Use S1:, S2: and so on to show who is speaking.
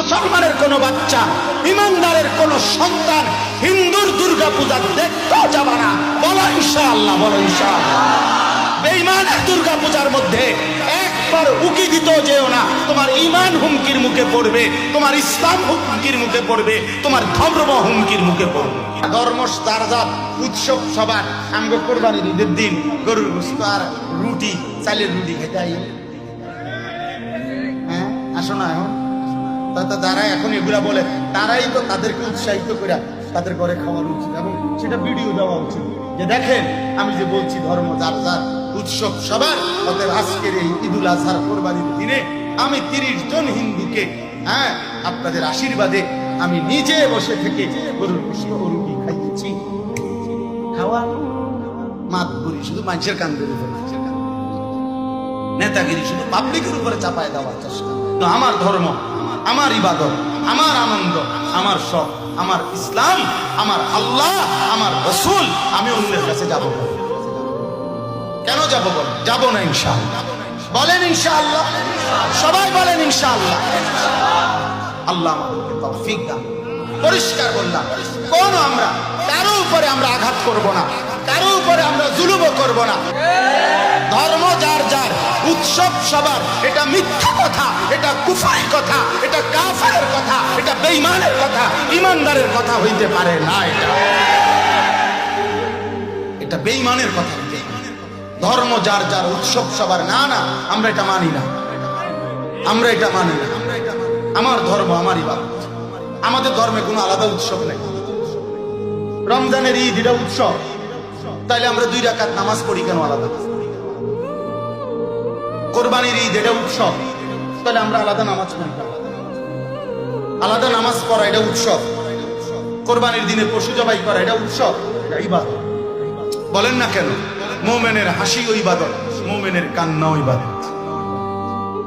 S1: মুসলমানের কোনো বাচ্চা, ইমানদারের কোনো সন্তান হিন্দুর দুর্গা পূজা দেখতেও যাবে না। বলো ইনশাআল্লাহ, বলো ইনশাআল্লাহ। বেঈমানের দুর্গা পূজার মধ্যে একবার উকি দিতেও যেও না, তোমার ঈমান হুমকির মুখে পড়বে, তোমার ইসলাম হুমকির মুখে পড়বে, তোমার ধর্ম হুমকির মুখে পড়বে। ধর্ম তারজাত উৎসব সবার আমগো কোরবানির ঈদের দিন গরুর গোশত আর রুটি, চালের রুটি খেতে আই। হ্যাঁ আসো না এখন যারা এখন এগুলা বলে তারাই তো তাদেরকে উৎসাহিত করে তাদের ঘরে খাওয়ার উচিত এবং সেটা ভিডিও দেওয়া উচিত যে দেখেন আমি যে বলছি ধর্ম যার যার উৎসব সবার। অতএব আজকের এই ঈদুল আজহার কোরবানির দিনে আমি 30 জন হিন্দুকে আপনাদের আশীর্বাদে আমি নিজে বসে থেকে গরুর গোশত ও রুটি খাইয়েছি। খাওয়া মাতবুরি শুধু মানুষের কান্দের উপরে, নেতাগিরি শুধু পাবলিকের উপরে চাপায় দেওয়ার চেষ্টা। তো আমার ধর্ম, আমার ইবাদত, আমার আনন্দ, আমার শখ, আমার ইসলাম, আমার আল্লাহ, আমার রাসূল, আমি অন্যের কাছে যাব না। কেন যাব? বলেন যাব না ইনশাআল্লাহ। বলেন ইনশাআল্লাহ, সবাই বলেন ইনশাআল্লাহ। আল্লাহ আমাদেরকে তৌফিক দান। পরিষ্কার বললাম, কোন আমরা কারো উপরে আমরা আঘাত করব না, কারো উপরে আমরা জুলুমও করব না। ধর্ম যার যার, উৎসব সবার, এটা মিথ্যা কথা, এটা কুফরি কথা, এটা কাফেরের কথা, এটা বেঈমানের কথা, ইমানদারের কথা হইতে পারে না। এটা বেঈমানের কথা হইতে পারে। ধর্ম যার যার, উৎসব সবার, না না আমরা এটা মানি না, আমরা এটা মানি না। আমার ধর্ম, আমার ইবাদত। আমাদের ধর্মে কোনো আলাদা উৎসব নেই। রমজানের ঈদ এটা উৎসব, তাইলে আমরা 2 রাকাত নামাজ পড়ি কেন আলাদা? কোরবানির ঈদ এটা উৎসব, তাহলে আমরা আলাদা নামাজ পড়ি। আলাদা নামাজ পড়া এটা উৎসব, কোরবানির দিনে পশু জবাই করা এটা উৎসব, এটা ইবাদত। বলেন না কেন? মুমিনের হাসি ও ইবাদত, মুমিনের কান্না ও ইবাদত।